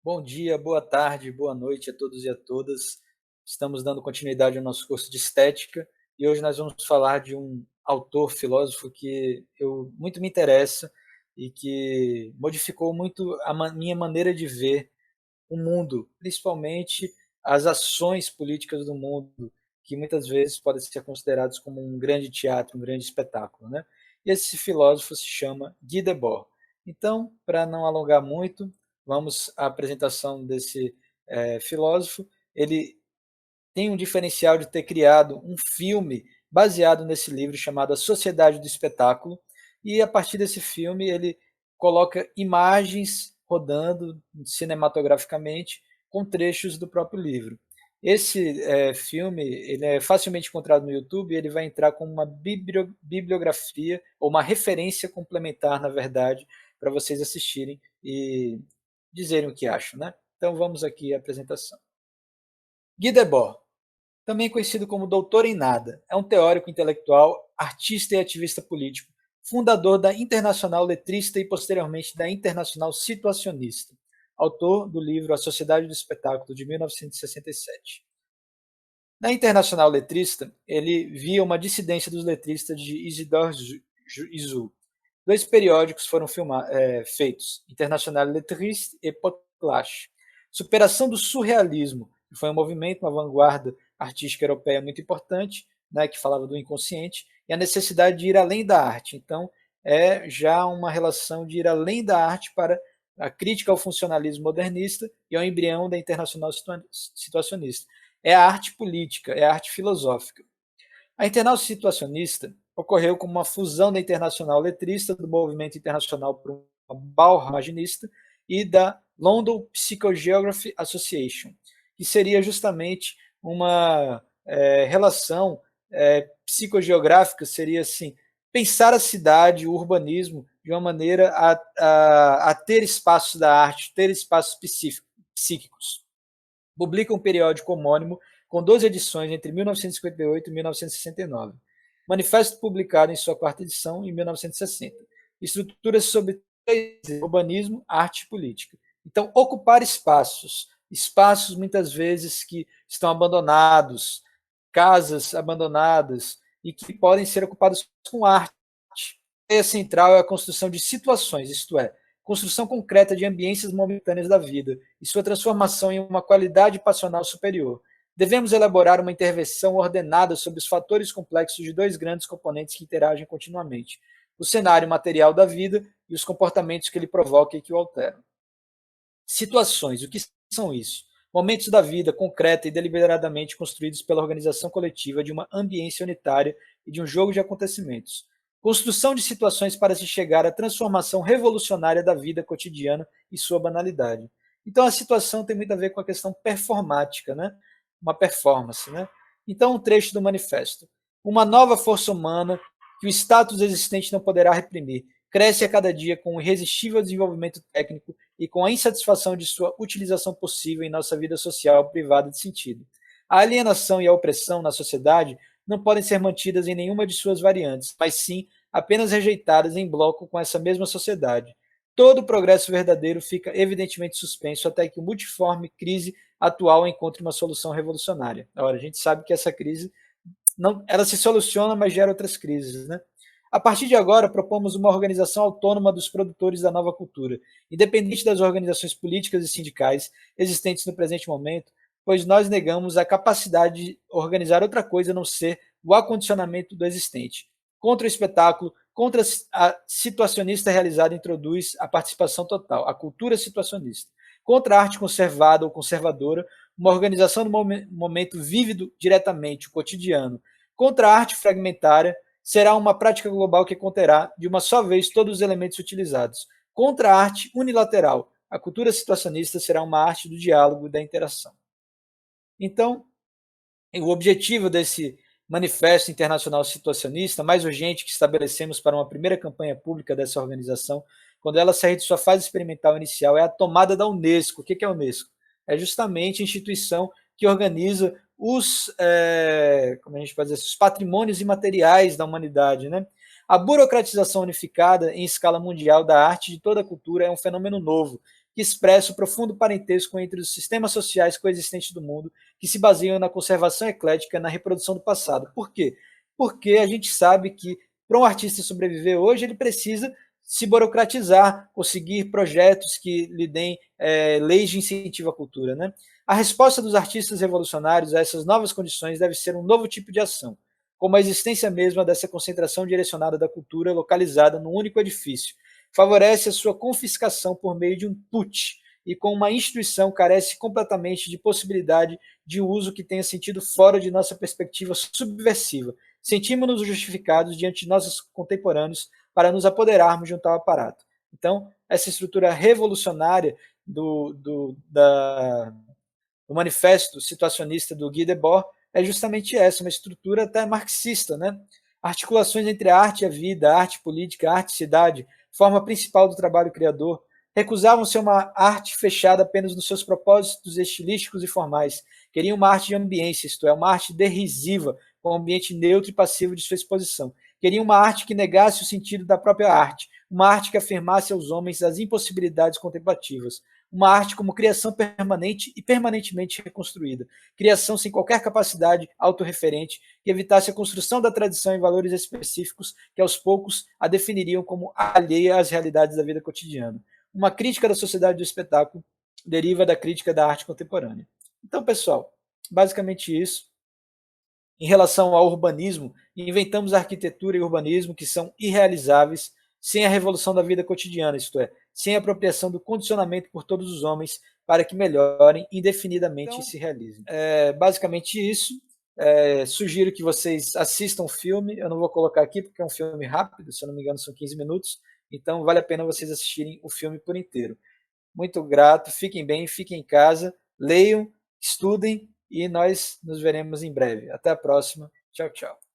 Bom dia, boa tarde, boa noite a todos e a todas. Estamos dando continuidade ao nosso curso de estética e hoje nós vamos falar de um autor, filósofo que eu muito me interessa e que modificou muito minha maneira de ver o mundo, principalmente as ações políticas do mundo, que muitas vezes podem ser considerados como um grande teatro, um grande espetáculo, né? E esse filósofo se chama Guy Debord. Então, para não alongar muito, vamos à apresentação desse filósofo. Ele tem um diferencial de ter criado um filme baseado nesse livro chamado A Sociedade do Espetáculo, e a partir desse filme ele coloca imagens rodando cinematograficamente com trechos do próprio livro. Esse filme ele é facilmente encontrado no YouTube, ele vai entrar como uma bibliografia, ou uma referência complementar, na verdade, para vocês assistirem e dizerem o que acham, né? Então vamos aqui à apresentação. Guy Debord, também conhecido como Doutor em Nada, é um teórico intelectual, artista e ativista político, fundador da Internacional Letrista e posteriormente da Internacional Situacionista, autor do livro A Sociedade do Espetáculo, de 1967. Na Internacional Letrista, ele via uma dissidência dos letristas de Isidore Isou. Dois periódicos foram feitos, International Letriste e Potlatch. Superação do surrealismo, que foi um movimento, uma vanguarda artística europeia muito importante, né, que falava do inconsciente, e a necessidade de ir além da arte. Então, é já uma relação de ir além da arte para a crítica ao funcionalismo modernista e ao embrião da internacional situacionista. É a arte política, é a arte filosófica. A Internacional Situacionista ocorreu como uma fusão da Internacional Letrista, do Movimento Internacional para uma Bauhagenista e da London Psychogeography Association, que seria justamente uma relação psicogeográfica, seria assim, pensar a cidade, o urbanismo, de uma maneira a ter espaços da arte, ter espaços psíquicos. Publica um periódico homônimo com 12 edições entre 1958 e 1969. Manifesto publicado em sua quarta edição em 1960. Estrutura-se sobre urbanismo, arte e política. Então, ocupar espaços, espaços muitas vezes que estão abandonados, casas abandonadas e que podem ser ocupados com arte. A ideia central é a construção de situações, isto é, construção concreta de ambiências momentâneas da vida e sua transformação em uma qualidade passional superior. Devemos elaborar uma intervenção ordenada sobre os fatores complexos de dois grandes componentes que interagem continuamente: o cenário material da vida e os comportamentos que ele provoca e que o alteram. Situações, o que são isso? Momentos da vida concreta e deliberadamente construídos pela organização coletiva de uma ambiência unitária e de um jogo de acontecimentos. Construção de situações para se chegar à transformação revolucionária da vida cotidiana e sua banalidade. Então a situação tem muito a ver com a questão performática, né? Uma performance, né? Então um trecho do manifesto. Uma nova força humana que o status existente não poderá reprimir, cresce a cada dia com o irresistível desenvolvimento técnico e com a insatisfação de sua utilização possível em nossa vida social privada de sentido. A alienação e a opressão na sociedade não podem ser mantidas em nenhuma de suas variantes, mas sim apenas rejeitadas em bloco com essa mesma sociedade. Todo o progresso verdadeiro fica evidentemente suspenso até que a multiforme crise atual encontre uma solução revolucionária. Ora, a gente sabe que essa crise não, ela se soluciona, mas gera outras crises, né? A partir de agora, propomos uma organização autônoma dos produtores da nova cultura, independente das organizações políticas e sindicais existentes no presente momento, pois nós negamos a capacidade de organizar outra coisa a não ser o acondicionamento do existente. Contra o espetáculo, contra a situacionista realizada, introduz a participação total, a cultura situacionista. Contra a arte conservada ou conservadora, uma organização no momento vívido diretamente, o cotidiano. Contra a arte fragmentária, será uma prática global que conterá, de uma só vez, todos os elementos utilizados. Contra a arte unilateral, a cultura situacionista será uma arte do diálogo e da interação. Então, o objetivo desse manifesto internacional situacionista, mais urgente que estabelecemos para uma primeira campanha pública dessa organização, quando ela sair de sua fase experimental inicial, é a tomada da Unesco. O que é a Unesco? É justamente a instituição que organiza como a gente pode dizer, os patrimônios imateriais da humanidade, né? A burocratização unificada em escala mundial da arte de toda a cultura é um fenômeno novo, que expressa o profundo parentesco entre os sistemas sociais coexistentes do mundo, que se baseiam na conservação eclética e na reprodução do passado. Por quê? Porque a gente sabe que, para um artista sobreviver hoje, ele precisa se burocratizar, conseguir projetos que lhe deem leis de incentivo à cultura. Né? A resposta dos artistas revolucionários a essas novas condições deve ser um novo tipo de ação, como a existência mesma dessa concentração direcionada da cultura localizada num único edifício. Favorece a sua confiscação por meio de um put, e com uma instituição carece completamente de possibilidade de uso que tenha sentido fora de nossa perspectiva subversiva. Sentimos-nos justificados diante de nossos contemporâneos para nos apoderarmos de um tal aparato. Então, essa estrutura revolucionária do manifesto situacionista do Guy Debord é justamente essa, uma estrutura até marxista, né? Articulações entre a arte e a vida, a arte política, a arte cidade, forma principal do trabalho criador, recusavam-se a uma arte fechada apenas nos seus propósitos estilísticos e formais. Queriam uma arte de ambiência, isto é, uma arte derrisiva, com um ambiente neutro e passivo de sua exposição. Queriam uma arte que negasse o sentido da própria arte, uma arte que afirmasse aos homens as impossibilidades contemplativas, uma arte como criação permanente e permanentemente reconstruída, criação sem qualquer capacidade autorreferente, que evitasse a construção da tradição em valores específicos que aos poucos a definiriam como alheia às realidades da vida cotidiana. Uma crítica da sociedade do espetáculo deriva da crítica da arte contemporânea. Então, pessoal, basicamente isso. Em relação ao urbanismo, inventamos arquitetura e urbanismo que são irrealizáveis sem a revolução da vida cotidiana, isto é, sem a apropriação do condicionamento por todos os homens para que melhorem indefinidamente então, e se realizem. Basicamente isso. Sugiro que vocês assistam o filme. Eu não vou colocar aqui porque é um filme rápido, se eu não me engano são 15 minutos, então vale a pena vocês assistirem o filme por inteiro. Muito grato, fiquem bem, fiquem em casa, leiam, estudem e nós nos veremos em breve. Até a próxima. Tchau, tchau.